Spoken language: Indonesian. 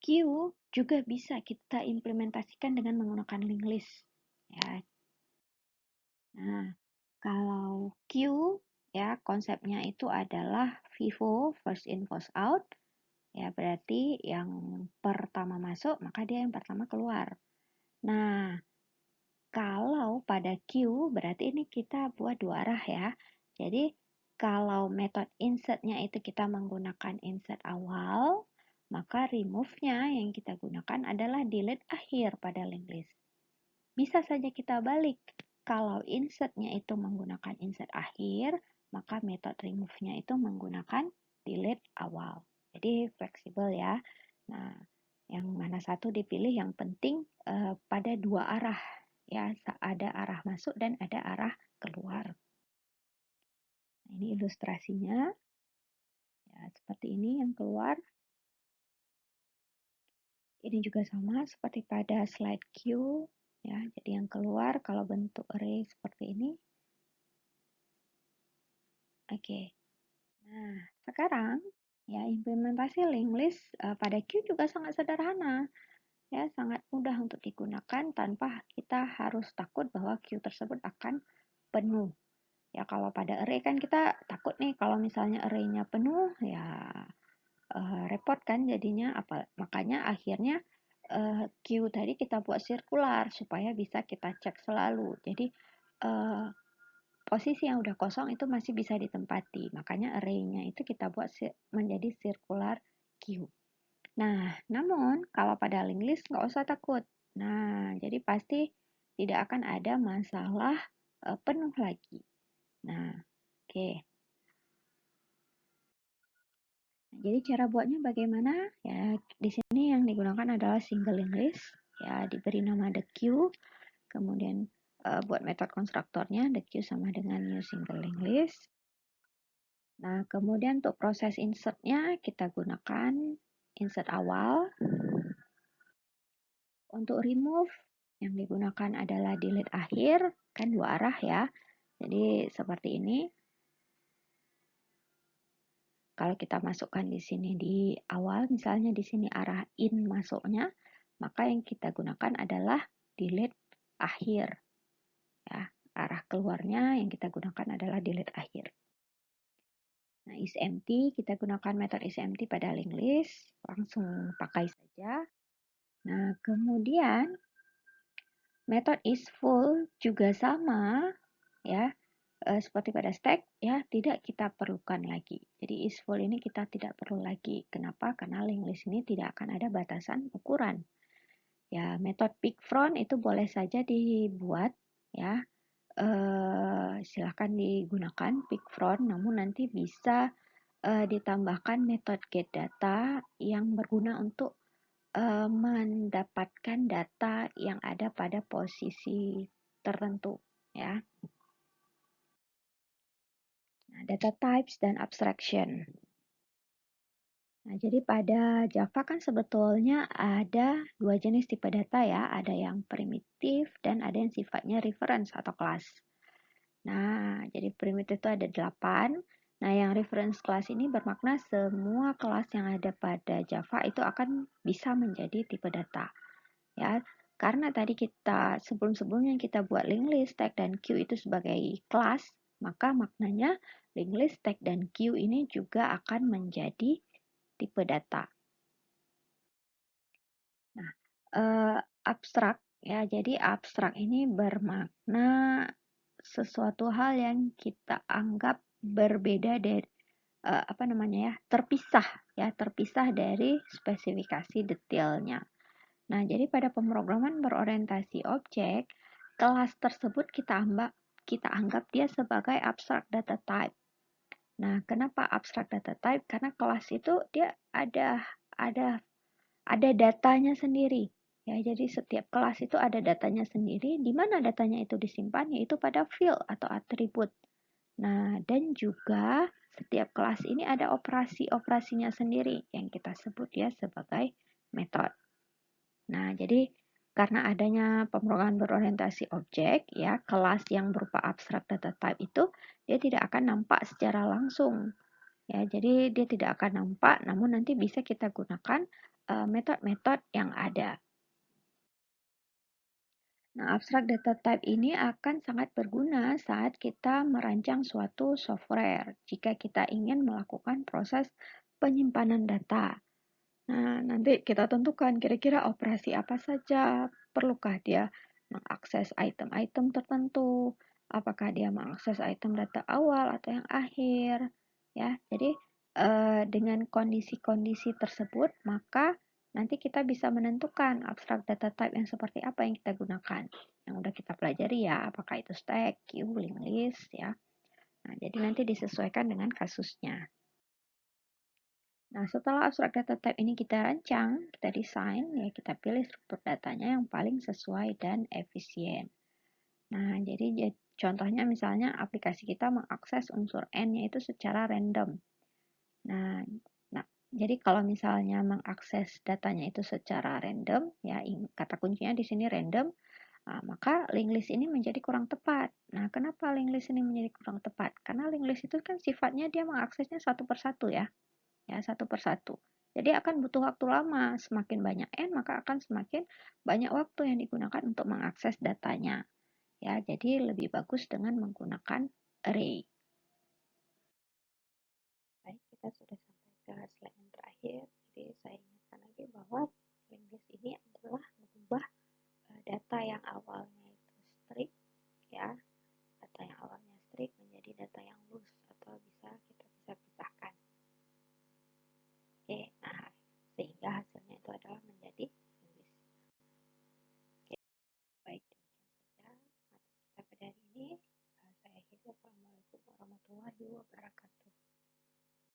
Q juga bisa kita implementasikan dengan menggunakan linked list. Ya. Nah, kalau Q ya konsepnya itu adalah FIFO, first in first out. Ya, berarti yang pertama masuk maka dia yang pertama keluar. Nah, kalau pada Q berarti ini kita buat dua arah ya. Jadi kalau metode insertnya itu kita menggunakan insert awal, maka remove-nya yang kita gunakan adalah delete akhir pada linked list. Bisa saja kita balik. Kalau insertnya itu menggunakan insert akhir, maka metode remove-nya itu menggunakan delete awal. Jadi fleksibel ya. Nah, yang mana satu dipilih yang penting pada dua arah ya, ada arah masuk dan ada arah keluar. Nah, ini ilustrasinya. Ya, seperti ini yang keluar. Ini juga sama seperti pada slide Q ya. Jadi yang keluar kalau bentuk array seperti ini. Oke. Nah, sekarang ya implementasi linked list pada Q juga sangat sederhana. Ya, sangat mudah untuk digunakan tanpa kita harus takut bahwa Q tersebut akan penuh. Ya, kalau pada array kan kita takut nih kalau misalnya array-nya penuh ya repot kan jadinya apa. Makanya akhirnya Q tadi kita buat sirkular supaya bisa kita cek selalu. Jadi posisi yang udah kosong itu masih bisa ditempati. Makanya array-nya itu kita buat menjadi circular queue. Nah, namun kalau pada linked list nggak usah takut. Nah, jadi pasti tidak akan ada masalah penuh lagi. Nah, oke. Okay. Nah, jadi cara buatnya bagaimana? Ya, di sini yang digunakan adalah single linked list. Ya, diberi nama the queue. Kemudian buat metode konstruktornya the queue sama dengan new single linked list. Nah, kemudian untuk proses insertnya kita gunakan insert awal. Untuk remove yang digunakan adalah delete akhir, kan dua arah ya. Jadi seperti ini. Kalau kita masukkan di sini di awal, misalnya di sini arah in masuknya, maka yang kita gunakan adalah delete akhir. Ya, arah keluarnya yang kita gunakan adalah delete akhir. Nah, isEmpty, kita gunakan metode isEmpty pada linked list, langsung pakai saja. Nah, kemudian metode isFull juga sama, ya, seperti pada stack, ya, tidak kita perlukan lagi. Jadi isFull ini kita tidak perlu lagi. Kenapa? Karena linked list ini tidak akan ada batasan ukuran. Ya, metode pickFront itu boleh saja dibuat, ya. Silahkan digunakan pickFront, namun nanti bisa ditambahkan metode getData yang berguna untuk mendapatkan data yang ada pada posisi tertentu, ya. Nah, data types dan abstraction. Nah, jadi pada Java kan sebetulnya ada dua jenis tipe data ya, ada yang primitif dan ada yang sifatnya reference atau kelas. Nah, jadi primitif itu ada 8. Nah, yang reference class ini bermakna semua kelas yang ada pada Java itu akan bisa menjadi tipe data. Ya, karena tadi kita sebelum-sebelumnya kita buat linked list, tag, dan queue itu sebagai kelas, maka maknanya linked list, tag, dan queue ini juga akan menjadi tipe data. Nah, abstrak ya, jadi abstrak ini bermakna sesuatu hal yang kita anggap berbeda dari terpisah dari spesifikasi detailnya. Nah, jadi pada pemrograman berorientasi objek, kelas tersebut kita anggap dia sebagai abstract data type. Nah, kenapa abstract data type? Karena kelas itu dia ada datanya sendiri. Ya, jadi setiap kelas itu ada datanya sendiri, di mana datanya itu disimpan yaitu pada field atau atribut. Nah, dan juga setiap kelas ini ada operasi-operasinya sendiri yang kita sebut ya sebagai metode. Nah, jadi karena adanya pemrograman berorientasi objek, ya, kelas yang berupa abstract data type itu dia tidak akan nampak secara langsung. Ya, jadi dia tidak akan nampak, namun nanti bisa kita gunakan metode-metode yang ada. Nah, abstract data type ini akan sangat berguna saat kita merancang suatu software jika kita ingin melakukan proses penyimpanan data. Nah, nanti kita tentukan kira-kira operasi apa saja, perlukah dia mengakses item-item tertentu, apakah dia mengakses item data awal atau yang akhir, ya. Jadi, dengan kondisi-kondisi tersebut, maka nanti kita bisa menentukan abstract data type yang seperti apa yang kita gunakan. Yang udah kita pelajari ya, apakah itu stack, queue, linked list, ya. Nah, jadi nanti disesuaikan dengan kasusnya. Nah, setelah abstract data type ini kita rancang, kita desain, ya kita pilih struktur datanya yang paling sesuai dan efisien. Nah, jadi contohnya misalnya aplikasi kita mengakses unsur N yaitu secara random. Nah, nah, jadi kalau misalnya mengakses datanya itu secara random, ya kata kuncinya di sini random, maka link list ini menjadi kurang tepat. Nah, kenapa link list ini menjadi kurang tepat? Karena link list itu kan sifatnya dia mengaksesnya satu persatu ya, satu persatu. Jadi akan butuh waktu lama. Semakin banyak N, maka akan semakin banyak waktu yang digunakan untuk mengakses datanya. Ya, jadi lebih bagus dengan menggunakan array. Baik, kita sudah